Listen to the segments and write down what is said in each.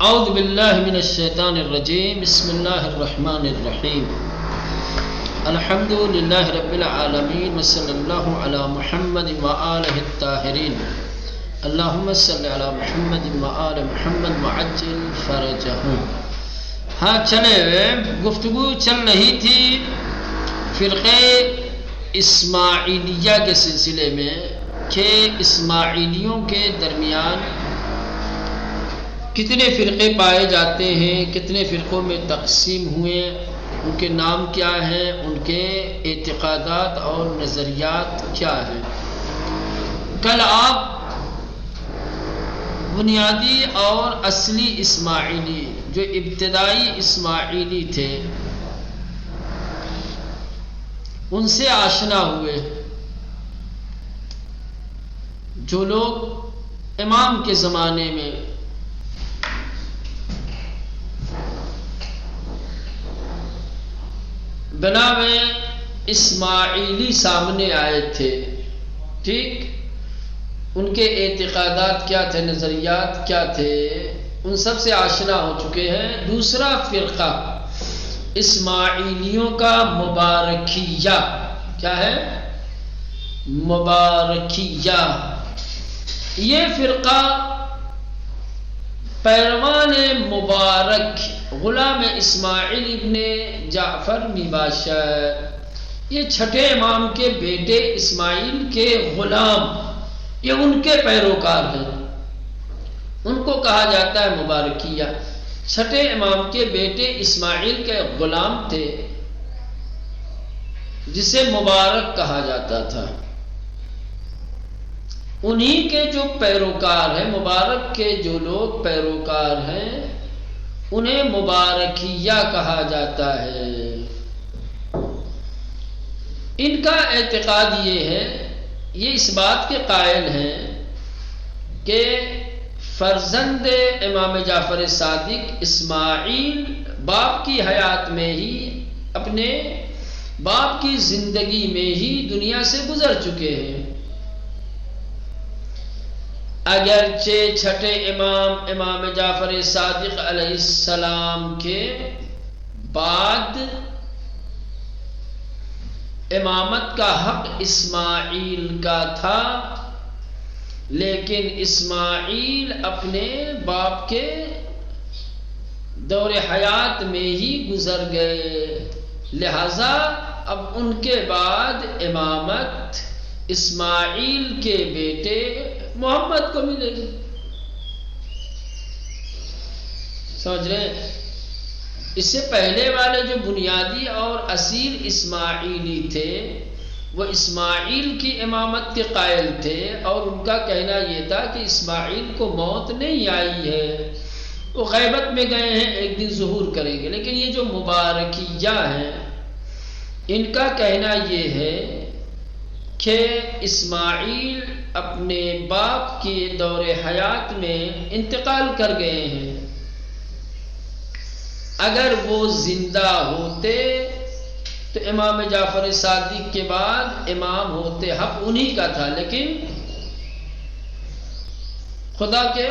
اعوذ باللہ من الشیطان الرجیم بسم اللہ الرحمن الرحیم الحمد للہ رب العالمین وصلی اللہ علی محمد وآلہ الطاہرین اللہم صلی علی محمد وآل محمد وعجل فرجہم۔ ہاں چلے گفتگو چل رہی تھی فرقے اسماعیلیہ کے سلسلے میں کہ اسماعیلیوں کے درمیان کتنے فرقے پائے جاتے ہیں، کتنے فرقوں میں تقسیم ہوئے، ان کے نام کیا ہیں، ان کے اعتقادات اور نظریات کیا ہیں۔ کل آپ بنیادی اور اصلی اسماعیلی جو ابتدائی اسماعیلی تھے ان سے آشنا ہوئے، جو لوگ امام کے زمانے میں بنا میں اسماعیلی سامنے آئے تھے، ٹھیک، ان کے اعتقادات کیا تھے، نظریات کیا تھے، ان سب سے آشنا ہو چکے ہیں۔ دوسرا فرقہ اسماعیلیوں کا مبارکیہ، کیا ہے؟ مبارکیہ۔ یہ فرقہ پیروان مبارک غلام اسماعیل ابن جعفر میباشر، یہ چھٹے امام کے بیٹے اسماعیل کے غلام، یہ ان کے پیروکار ہیں، ان کو کہا جاتا ہے مبارکیہ۔ چھٹے امام کے بیٹے اسماعیل کے غلام تھے جسے مبارک کہا جاتا تھا، انہی کے جو پیروکار ہیں، مبارک کے جو لوگ پیروکار ہیں انہیں مبارکیہ کہا جاتا ہے۔ ان کا اعتقاد یہ ہے، یہ اس بات کے قائل ہیں کہ فرزند امام جعفر صادق اسماعیل باپ کی حیات میں ہی، اپنے باپ کی زندگی میں ہی دنیا سے گزر چکے ہیں۔ اگرچہ چھٹے امام جعفر صادق علیہ السلام کے بعد امامت کا حق اسماعیل کا تھا، لیکن اسماعیل اپنے باپ کے دور حیات میں ہی گزر گئے، لہذا اب ان کے بعد امامت اسماعیل کے بیٹے محمد کو ملے گی۔ سمجھ رہے ہیں؟ اس سے پہلے والے جو بنیادی اور اصیل اسماعیلی تھے وہ اسماعیل کی امامت کے قائل تھے، اور ان کا کہنا یہ تھا کہ اسماعیل کو موت نہیں آئی ہے، وہ غیبت میں گئے ہیں، ایک دن ظہور کریں گے۔ لیکن یہ جو مبارکیہ ہیں ان کا کہنا یہ ہے کہ اسماعیل اپنے باپ کے دور حیات میں انتقال کر گئے ہیں، اگر وہ زندہ ہوتے تو امام جعفر صادق کے بعد امام ہوتے، حق انہی کا تھا، لیکن خدا کے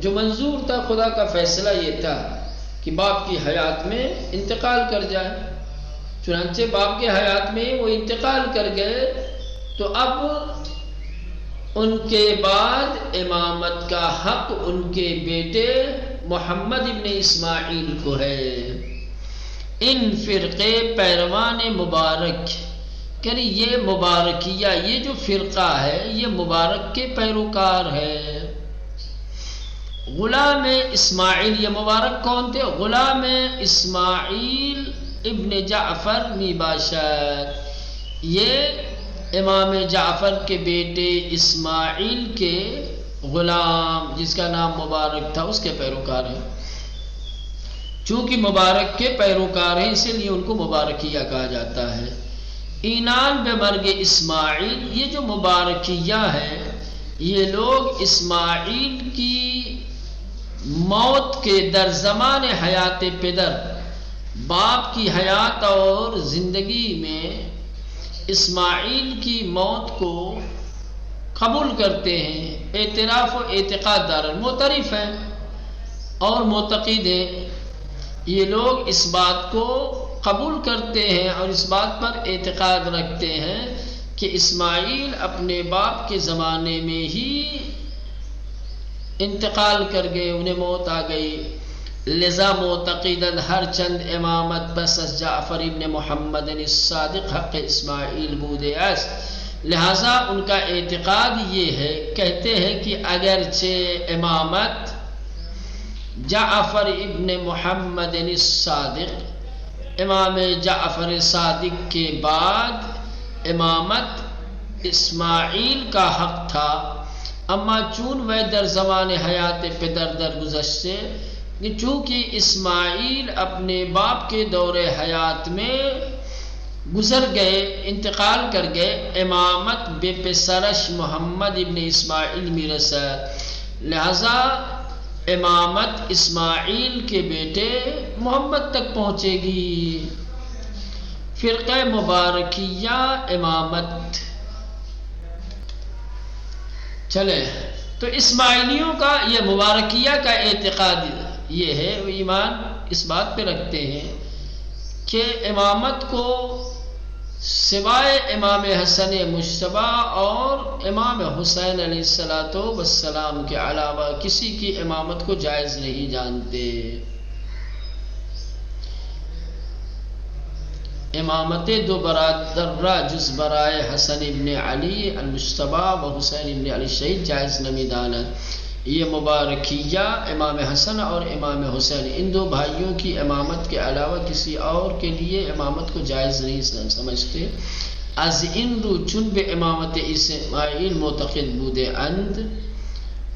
جو منظور تھا، خدا کا فیصلہ یہ تھا کہ باپ کی حیات میں انتقال کر جائے، چنانچہ باپ کے حیات میں وہ انتقال کر گئے، تو اب ان کے بعد امامت کا حق ان کے بیٹے محمد ابن اسماعیل کو ہے۔ ان فرقے پیروان مبارک یعنی یہ مبارکیہ، یہ جو فرقہ ہے یہ مبارک کے پیروکار ہے۔ غلام اسماعیل، یہ مبارک کون تھے؟ غلام اسماعیل ابن جعفر میباشر، یہ امام جعفر کے بیٹے اسماعیل کے غلام جس کا نام مبارک تھا اس کے پیروکار ہیں۔ چونکہ مبارک کے پیروکار ہیں اسی لیے ان کو مبارکیہ کہا جاتا ہے۔ اینان بمرگ اسماعیل، یہ جو مبارکیہ ہے یہ لوگ اسماعیل کی موت کے در زمان حیات پدر، باپ کی حیات اور زندگی میں اسماعیل کی موت کو قبول کرتے ہیں، اعتراف و اعتقاد دار معترف ہیں، اور معتقد ہیں، یہ لوگ اس بات کو قبول کرتے ہیں اور اس بات پر اعتقاد رکھتے ہیں کہ اسماعیل اپنے باپ کے زمانے میں ہی انتقال کر گئے، انہیں موت آ گئی، لذا معتقداً ہر چند امامت بس از جعفر ابن محمد الصادق حق اسماعیل بودے است، لہذا ان کا اعتقاد یہ ہے، کہتے ہیں کہ اگرچہ امامت جعفر ابن محمد الصادق، امام جعفر صادق کے بعد امامت اسماعیل کا حق تھا، اما چون وہ در زمان حیات پدر درگذشتے، چونکہ اسماعیل اپنے باپ کے دور حیات میں گزر گئے، انتقال کر گئے، امامت بے پسرش محمد ابن اسماعیل میرسد، لہذا امامت اسماعیل کے بیٹے محمد تک پہنچے گی۔ فرقہ مبارکیہ امامت، چلے تو اسماعیلیوں کا یہ مبارکیہ کا اعتقاد یہ ہے، وہ ایمان اس بات پہ رکھتے ہیں کہ امامت کو سوائے امام حسن مجتبی اور امام حسین علیہ السلام کے علاوہ کسی کی امامت کو جائز نہیں جانتے۔ امامت دو برادر جز برائے حسن ابن علی المجتبی و حسین ابن علی شہید جائز نمی دانت۔ یہ مبارکیہ امام حسن اور امام حسین ان دو بھائیوں کی امامت کے علاوہ کسی اور کے لیے امامت کو جائز نہیں سمجھتے۔ از ان رو چون بے امامت اسماعیل معتقد بودے اند،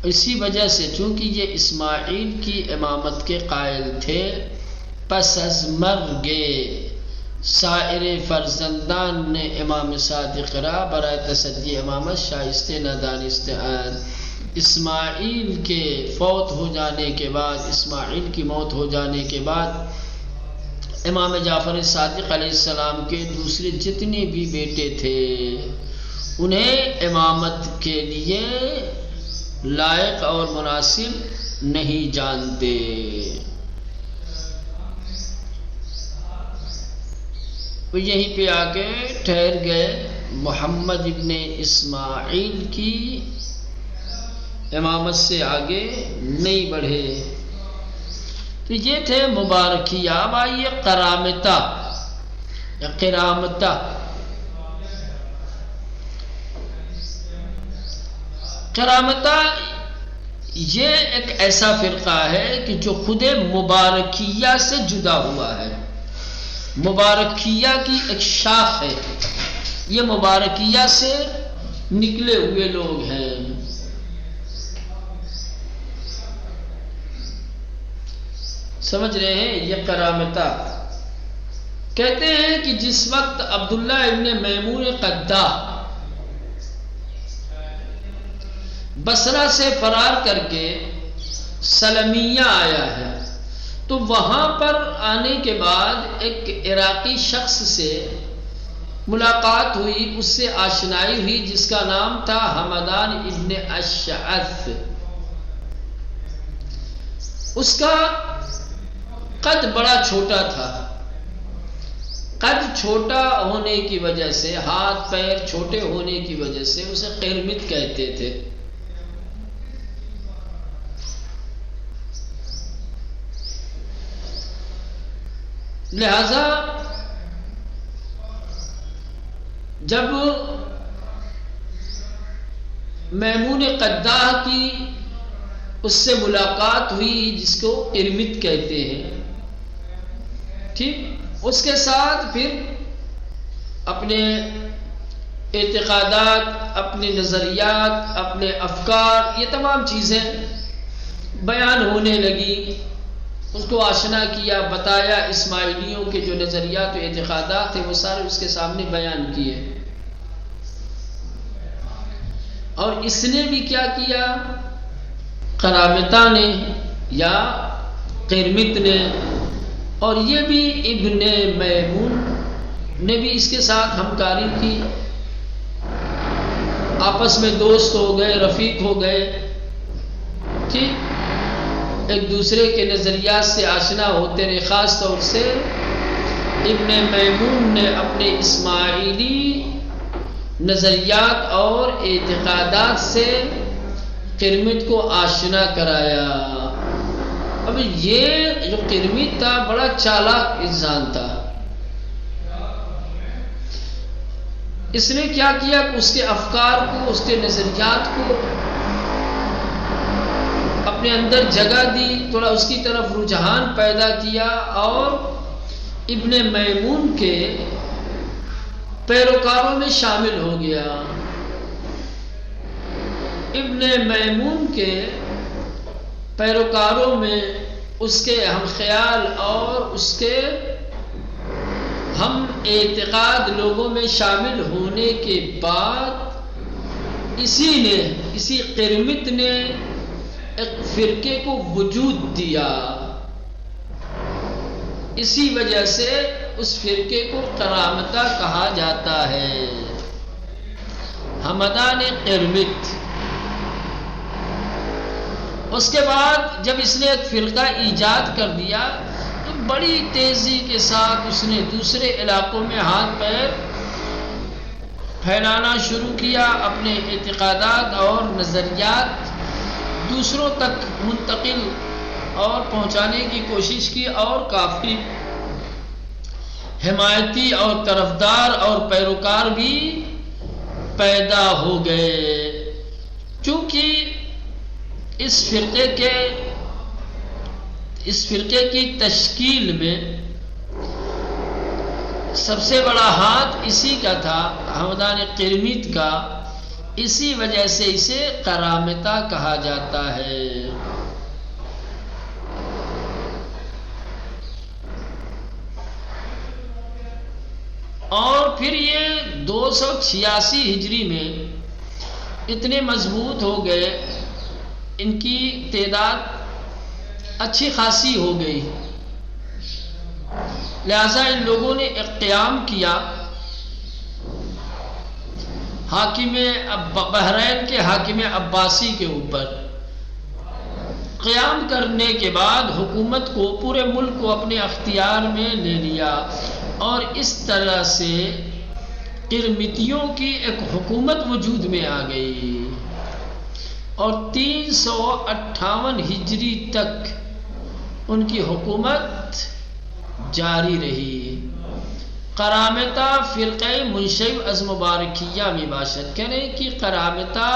اسی وجہ سے چونکہ یہ اسماعیل کی امامت کے قائل تھے، پس از مرگ سائر فرزندان نے امام صادق را برائے تصدی امامت شائستہ نہ دانستہ اند۔ اسماعیل کے فوت ہو جانے کے بعد، اسماعیل کی موت ہو جانے کے بعد امام جعفر صادق علیہ السلام کے دوسرے جتنے بھی بیٹے تھے انہیں امامت کے لیے لائق اور مناسب نہیں جانتے۔ وہ یہیں پہ آ کے ٹھہر گئے، محمد ابن اسماعیل کی امامت سے آگے نہیں بڑھے۔ تو یہ تھے مبارکیہ۔ اب آئیے کرامتہ یا کرامتہ۔ کرامتہ یہ ایک ایسا فرقہ ہے کہ جو خود مبارکیہ سے جدا ہوا ہے، مبارکیہ کی ایک شاخ ہے، یہ مبارکیہ سے نکلے ہوئے لوگ ہیں۔ سمجھ رہے ہیں؟ یہ کرامتہ کہتے ہیں کہ جس وقت عبداللہ ابن میمون قداح بصرہ سے فرار کر کے سلمیہ آیا ہے، تو وہاں پر آنے کے بعد ایک عراقی شخص سے ملاقات ہوئی، اس سے آشنائی ہوئی، جس کا نام تھا حمدان ابن اشعث۔ اس کا قد بڑا چھوٹا تھا، قد چھوٹا ہونے کی وجہ سے، ہاتھ پیر چھوٹے ہونے کی وجہ سے اسے قرمط کہتے تھے۔ لہذا جب میمون قداح کی اس سے ملاقات ہوئی، جس کو قرمط کہتے ہیں، ٹھیک، اس کے ساتھ پھر اپنے اعتقادات، اپنے نظریات، اپنے افکار، یہ تمام چیزیں بیان ہونے لگی۔ اس کو آشنا کیا، بتایا، اسماعیلیوں کے جو نظریات و اعتقادات ہیں وہ سارے اس کے سامنے بیان کیے۔ اور اس نے بھی کیا کیا؟ کرامتہ نے یا قرمط نے، اور یہ بھی ابن میمون نے بھی اس کے ساتھ ہمکاری کی، آپس میں دوست ہو گئے، رفیق ہو گئے، ٹھیک۔ ایک دوسرے کے نظریات سے آشنا ہوتے رہے. خاص طور سے ابن میمون نے اپنے اسماعیلی نظریات اور اعتقادات سے قرمط کو آشنا کرایا. اب یہ جو قرمط تھا بڑا چالاک انسان تھا. اس نے کیا کیا کہ اس کے افکار کو، اس کے نظریات کو اپنے اندر جگہ دی، تھوڑا اس کی طرف رجحان پیدا کیا اور ابن میمون کے پیروکاروں میں شامل ہو گیا. ابن میمون کے پیروکاروں میں اس کے ہم خیال اور اس کے ہم اعتقاد لوگوں میں شامل ہونے کے بعد اسی قرمط نے ایک فرقے کو وجود دیا. اسی وجہ سے اس فرقے کو کرامتہ کہا جاتا ہے، ہمدان قرمط. اس کے بعد جب اس نے ایک فرقہ ایجاد کر دیا تو بڑی تیزی کے ساتھ اس نے دوسرے علاقوں میں ہاتھ پیر پھیلانا شروع کیا، اپنے اعتقادات اور نظریات دوسروں تک منتقل اور پہنچانے کی کوشش کی، اور کافی حمایتی اور طرفدار اور پیروکار بھی پیدا ہو گئے. چونکہ اس فرقے کی تشکیل میں سب سے بڑا ہاتھ اسی کا تھا، ہمدان قرمط کا. اسی وجہ سے اسے کرامتہ کہا جاتا ہے. اور پھر یہ 286 ہجری میں اتنے مضبوط ہو گئے، ان کی تعداد اچھی خاصی ہو گئی، لہذا ان لوگوں نے ایک قیام کیا حاکم بحرین کے حاکم عباسی کے اوپر. قیام کرنے کے بعد حکومت کو، پورے ملک کو اپنے اختیار میں لے لیا، اور اس طرح سے قرمطیوں کی ایک حکومت وجود میں آ گئی. اور 358 ہجری تک ان کی حکومت جاری رہی. کرامتہ فرقہ منشعب از مبارکیہ میں باشد، کہہ رہے کہ کرامتہ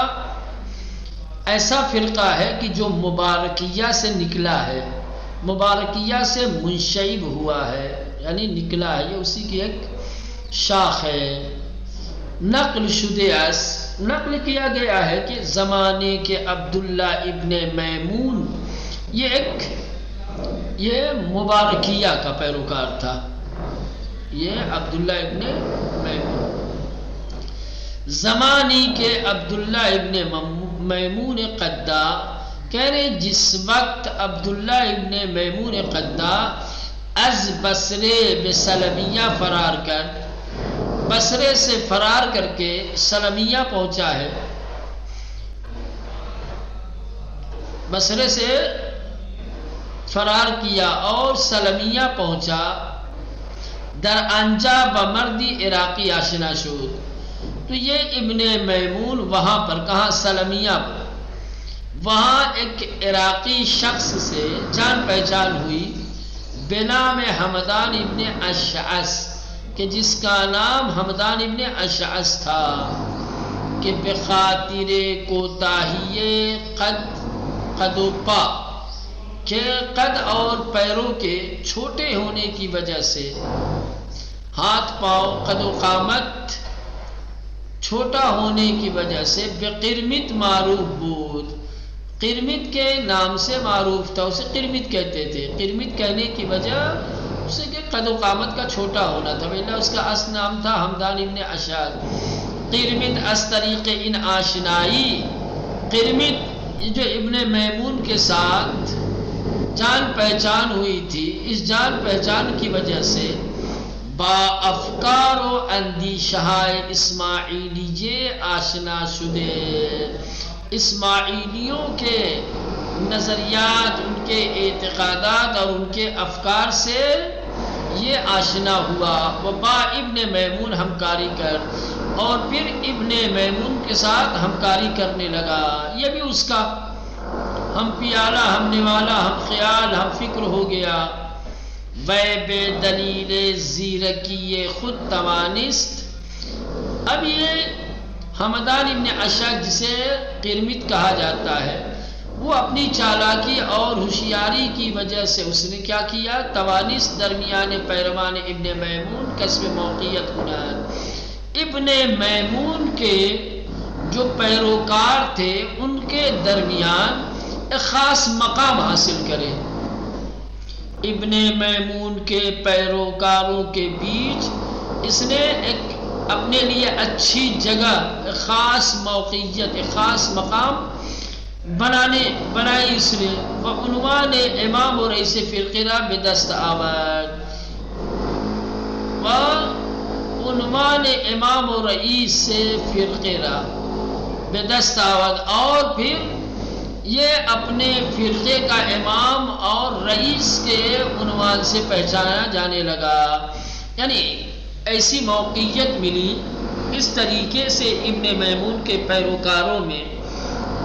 ایسا فرقہ ہے کہ جو مبارکیہ سے نکلا ہے، مبارکیہ سے منشعب ہوا ہے، یعنی نکلا ہے، یہ اسی کی ایک شاخ ہے. نقل شدہ نقل کیا گیا ہے کہ زمانے کے عبداللہ ابن میمون یہ مبارکیہ کا پیروکار تھا. یہ عبداللہ ابن میمون زمانی کے عبداللہ ابن میمون قدہ، کہہ رہے جس وقت عبداللہ ابن میمون قدہ از بصرے بسلمیہ بصرے سے فرار کر کے سلمیہ پہنچا ہے، بصرے سے فرار کیا اور سلمیہ پہنچا، در انجا بمردی عراقی آشنا شد. تو یہ ابن میمون وہاں پر، کہاں؟ سلمیہ پر، وہاں ایک عراقی شخص سے جان پہچان ہوئی بنام حمدان ابن اشعث، کہ جس کا نام حمدان ابن اشعث تھا، کہ بخاطر کوتاہی قد و پا، کہ قد اور پیروں کے چھوٹے ہونے کی وجہ سے، ہاتھ پاؤں قد و قامت چھوٹا ہونے کی وجہ سے بقرمط معروف بود، قرمط کے نام سے معروف تھا، اسے قرمط کہتے تھے. قرمط کہنے کی وجہ اسے کہ قد و قامت کا چھوٹا ہونا تھا، ویلا اس کا اصل نام تھا حمدان ابن اشعث. قرمط از طریق ان آشنائی، قرمط جو ابن میمون کے ساتھ جان پہچان ہوئی تھی، اس جان پہچان کی وجہ سے با افکار و اندیشہ اسماعیلیے آشنا شدے، اسماعیلیوں کے نظریات، ان کے اعتقادات اور ان کے افکار سے یہ آشنا ہوا۔ وبا ابن میمون ہمکاری کر، اور پھر ابن میمون کے ساتھ ہمکاری کرنے لگا۔ یہ بھی اس کا ہم پیالہ، ہم نوالا، ہم خیال، ہم فکر ہو گیا۔ بے دلیل زیرکی خود توانست۔ اب یہ حمدان ابن اشعث جسے قرمط کہا جاتا ہے، وہ اپنی چالاکی اور ہوشیاری کی وجہ سے اس نے کیا کیا؟ توانست درمیان پیروان ابن میمون کسب موقعیت کنند۔ ابن میمون کے جو پیروکار تھے ان کے درمیان ایک خاص مقام حاصل کرے۔ ابن میمون کے پیروکاروں کے بیچ اس نے ایک اپنے لیے اچھی جگہ، ایک خاص موقعیت، ایک خاص مقام بنائی اس نے۔ وعنوان امام و رئیس فرقہ بدست آورد، وعنوان امام و رئیس فرقہ بدست آورد، اور پھر یہ اپنے فرقے کا امام اور رئیس کے عنوان سے پہچانا جانے لگا، یعنی ایسی موقعیت ملی۔ اس طریقے سے ابن میمون کے پیروکاروں میں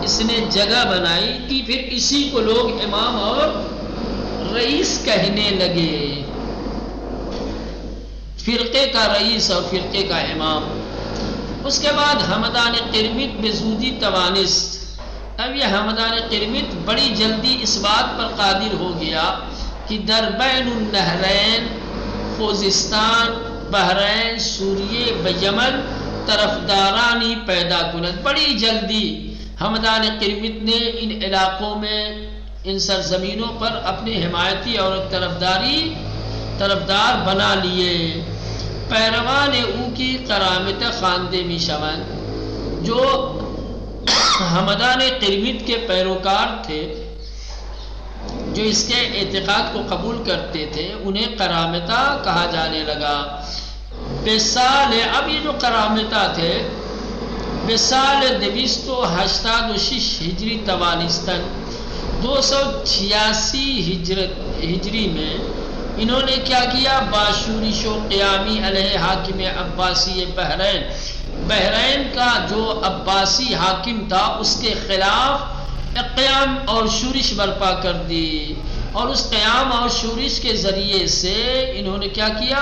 اس نے جگہ بنائی کہ پھر اسی کو لوگ امام اور رئیس کہنے لگے، فرقے کا رئیس اور فرقے کا امام۔ اس کے بعد حمدان قرمط بزودی توانست۔ اب یہ حمدان قرمط بڑی جلدی اس بات پر قادر ہو گیا کہ در بین النہرین، خوزستان، بحرین، سوریے، بیمن طرفدارانی پیدا کند۔ بڑی جلدی حمدان قرمط نے ان علاقوں میں، ان سرزمینوں پر اپنے حمایتی اور طرفدار بنا لیے۔ پیروان او کی کرامت خواندے می شوند۔ جو حمدان قرمط کے پیروکار تھے، جو اس کے اعتقاد کو قبول کرتے تھے، انہیں کرامتا کہا جانے لگا۔ بسال، اب یہ جو کرامتا تھے، بسال 286 ہجری توانستن، 286 ہجری میں انہوں نے کیا کیا؟ باشورش و قیامی علیہ حاکم عباسی بحرین کا جو عباسی حاکم تھا اس کے خلاف قیام اور شورش برپا کر دی، اور اس قیام اور شورش کے ذریعے سے انہوں نے کیا کیا؟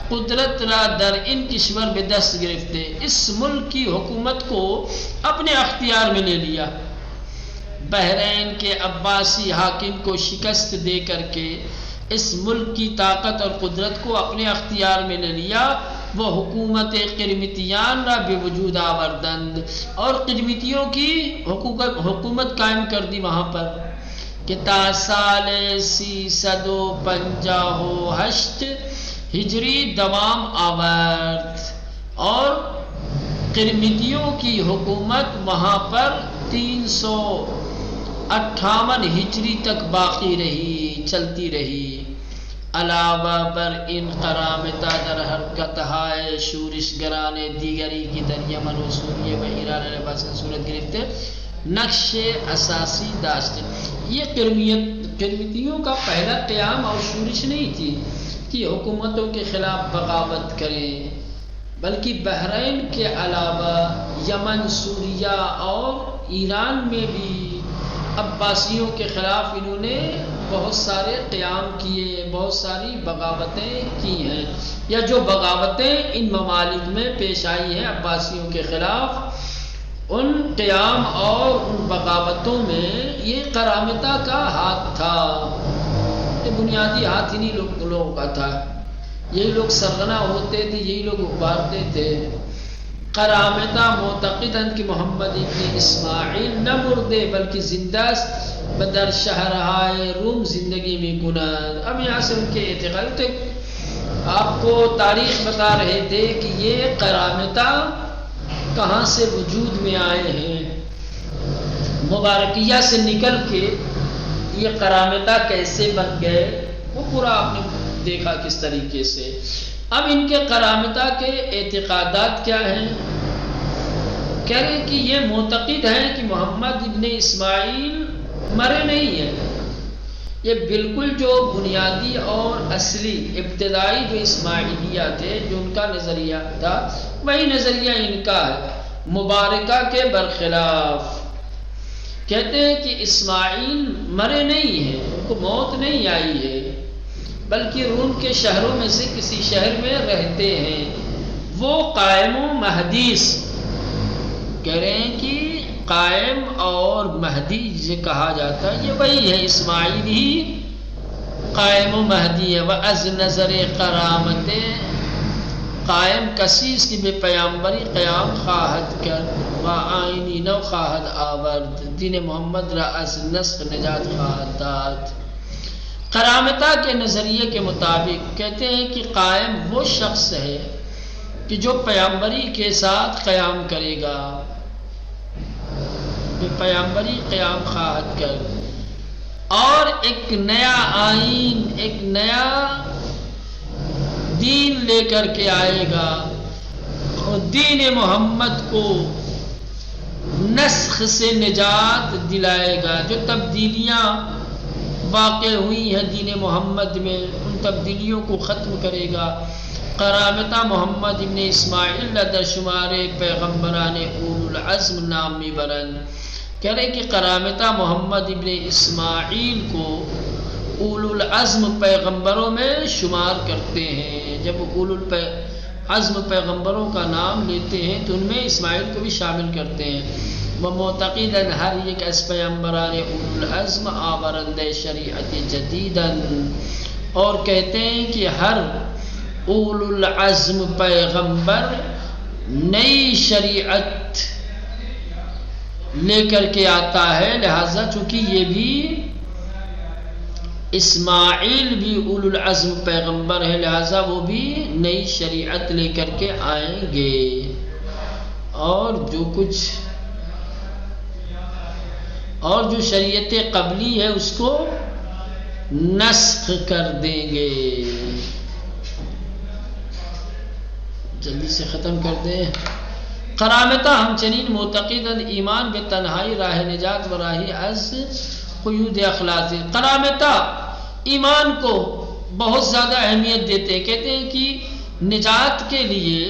قدرت را در ان کشور میں دست گرفتے، اس ملک کی حکومت کو اپنے اختیار میں لے لیا۔ بحرین کے عباسی حاکم کو شکست دے کر کے اس ملک کی طاقت اور قدرت کو اپنے اختیار میں لے لیا۔ وہ حکومت قرمطیان را بے وجود آوردند، اور قرمطیوں کی حکومت قائم کر دی وہاں پر، کہ تا سال 358 ہجری دوام آورد، اور قرمطیوں کی حکومت وہاں پر 358 ہجری تک باقی رہی، چلتی رہی۔ علاوہ بر ان کرامتا در حرکت ہائے شورش گرانے دیگری کی در یمن و سوریہ و ایران لباسن صورت گرفتے نقش اساسی داشت۔ یہ قرمطیوں کا پہلا قیام اور شورش نہیں تھی کہ حکومتوں کے خلاف بغاوت کریں، بلکہ بحرین کے علاوہ یمن، سوریہ اور ایران میں بھی عباسیوں کے خلاف انہوں نے بہت سارے قیام کیے، بہت ساری بغاوتیں کی ہیں، یا جو بغاوتیں ان ممالک میں پیش آئی ہیں عباسیوں کے خلاف، ان قیام اور ان بغاوتوں میں یہ کرامتا کا ہاتھ تھا۔ یہ بنیادی ہاتھ انہی لوگوں کا تھا، یہی لوگ سرغنہ ہوتے تھے، یہی لوگ ابھارتے تھے۔ کرامتا معتقدند کہ محمد ابن اسماعیل نہ مردے بلکہ زندہ بدر شہرہائے روم زندگی میں کنند۔ اب یہاں سے ان کے اعتقاد تھے، آپ کو تاریخ بتا رہے تھے کہ یہ کرامتا کہاں سے وجود میں آئے ہیں، مبارکیہ سے نکل کے یہ کرامتا کیسے بن گئے، وہ پورا آپ نے دیکھا کس طریقے سے۔ اب ان کے کرامتا کے اعتقادات کیا ہیں؟ کہہ رہے کہ یہ معتقد ہیں کہ محمد ابن اسماعیل مرے نہیں ہیں. یہ بالکل جو بنیادی اور اصلی ابتدائی جو اسماعیلیہ تھے، جو ان کا نظریہ تھا، وہی نظریہ ان کا ہے، مبارکہ کے برخلاف. کہتے ہیں کہ اسماعیل مرے نہیں ہیں، ان کو موت نہیں آئی ہے، بلکہ روم کے شہروں میں سے کسی شہر میں رہتے ہیں. وہ قائم و محدیث کہہ رہے ہیں کہ قائم اور مہدی جسے کہا جاتا ہے یہ وہی ہے، اسماعیل ہی قائم و مہدی ہے. وَأَز نظر کرامت قائم کسیس کی بے پیامبری قیام خواہد کر، و آئینی نو خواہد آورد، دین محمد را از نسخ نجات خواہد داد. کرامتہ کے نظریے کے مطابق کہتے ہیں کہ قائم وہ شخص ہے کہ جو پیامبری کے ساتھ قیام کرے گا، بے پیامبری قیام خواہد کر، اور ایک نیا آئین، ایک نیا دین لے کر کے آئے گا، اور دین محمد کو نسخ سے نجات دلائے گا. جو تبدیلیاں واقع ہوئی ہیں دین محمد میں، ان تبدیلیوں کو ختم کرے گا. کرامتہ محمد ابن اسماعیل در شمار پیغمبران اولو العزم نامی برند. کہہ رہے کہ کرامتہ محمد ابن اسماعیل کو اولو العزم پیغمبروں میں شمار کرتے ہیں. جب اولو العزم پیغمبروں کا نام لیتے ہیں تو ان میں اسماعیل کو بھی شامل کرتے ہیں. ومعتقداً ہر ایک از پیغمبران اولو العزم آورند شریعت جدیداً، اور کہتے ہیں کہ ہر اولو العزم پیغمبر نئی شریعت لے کر کے آتا ہے. لہذا چونکہ یہ بھی اسماعیل بھی اولو العزم پیغمبر ہے، لہذا وہ بھی نئی شریعت لے کر کے آئیں گے، اور جو شریعت قبلی ہے اس کو نسخ کر دیں گے. جلدی سے ختم کر دیں. کرامتہ ہمچنین معتقداً ایمان بے تنہائی راہ نجات و راہی از قیود اخلاق. کرامتہ ایمان کو بہت زیادہ اہمیت دیتے ہیں. کہتے ہیں کہ نجات کے لیے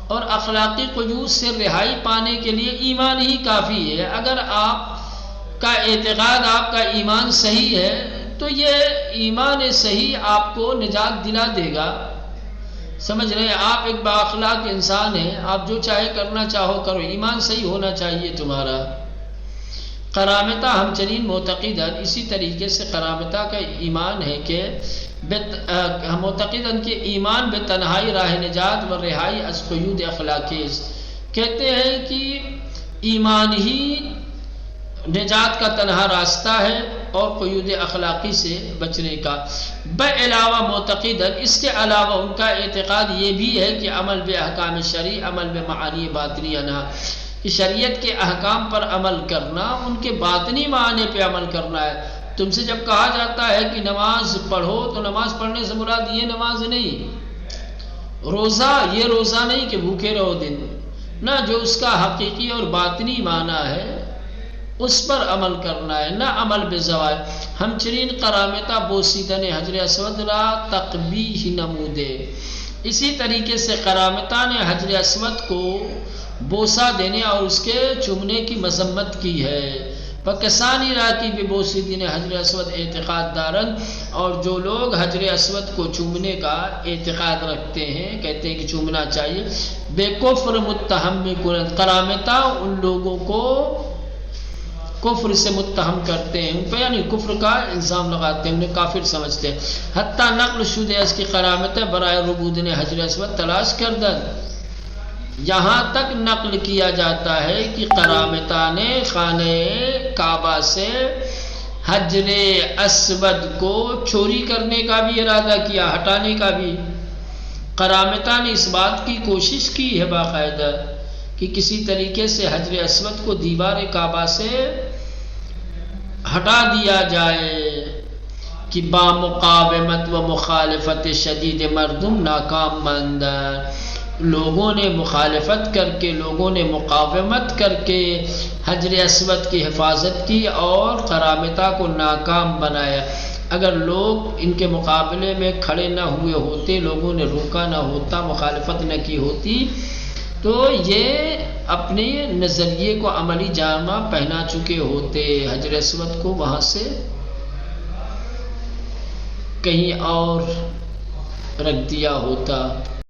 اور اخلاقی قیود سے رہائی پانے کے لیے ایمان ہی کافی ہے. اگر آپ کا اعتقاد، آپ کا ایمان صحیح ہے تو یہ ایمان صحیح آپ کو نجات دلا دے گا. سمجھ رہے ہیں؟ آپ ایک بااخلاق انسان ہیں، آپ جو چاہے کرنا چاہو کرو، ایمان صحیح ہونا چاہیے تمہارا. کرامتہ ہمچنین معتقداً اسی طریقے سے کرامتہ کا ایمان ہے کہ معتقداً کہ ایمان بے تنہائی راہ نجات و رہائی از قیود اخلاقیز. کہتے ہیں کہ ایمان ہی نجات کا تنہا راستہ ہے اور قیود اخلاقی سے بچنے کا. بعلاوہ معتقداً اس کے علاوہ ان کا اعتقاد یہ بھی ہے کہ عمل بے احکام شرعی عمل بے معانی باطنی انا، کہ شریعت کے احکام پر عمل کرنا، ان کے باطنی معنی پہ عمل کرنا ہے. تم سے جب کہا جاتا ہے کہ نماز پڑھو تو نماز پڑھنے سے مراد یہ نماز نہیں، روزہ یہ روزہ نہیں کہ بھوکے رہو دن، نہ جو اس کا حقیقی اور باطنی معنی ہے اس پر عمل کرنا ہے، نہ عمل بے زوائے. ہمچنین کرامتہ بوسیدن حجر اسود را تقبیح نمودے. اسی طریقے سے کرامتہ نے حجر اسود کو بوسہ دینے اور اس کے چومنے کی مذمت کی ہے. پاکستانی راکی بے بوسیدن حجر اسود اعتقاد دارن، اور جو لوگ حجر اسود کو چومنے کا اعتقاد رکھتے ہیں، کہتے ہیں کہ چومنا چاہیے، بے کفر متہم کنند. کرامتہ ان لوگوں کو کفر سے متہم کرتے ہیں، ان پہ یعنی کفر کا الزام لگاتے ہیں، انہیں کافر سمجھتے ہیں. حتیٰ نقل شدہ اس کی کرامتیں برائے ربودن حجر اسود تلاش کردن، یہاں تک نقل کیا جاتا ہے کہ کرامتہ نے خانہ کعبہ سے حجر اسود کو چوری کرنے کا بھی ارادہ کیا، ہٹانے کا بھی. کرامتہ نے اس بات کی کوشش کی ہے باقاعدہ کہ کسی طریقے سے حجر اسود کو دیوار کعبہ سے ہٹا دیا جائے، کہ با مقاومت و مخالفت شدید مردم ناکام ماندہ. لوگوں نے مخالفت کر کے، لوگوں نے مقاومت کر کے حجر اسود کی حفاظت کی اور قرامطہ کو ناکام بنایا۔ اگر لوگ ان کے مقابلے میں کھڑے نہ ہوئے ہوتے، لوگوں نے روکا نہ ہوتا، مخالفت نہ کی ہوتی، تو یہ اپنے نظریے کو عملی جامہ پہنا چکے ہوتے، حجر اسود کو وہاں سے کہیں اور رکھ دیا ہوتا۔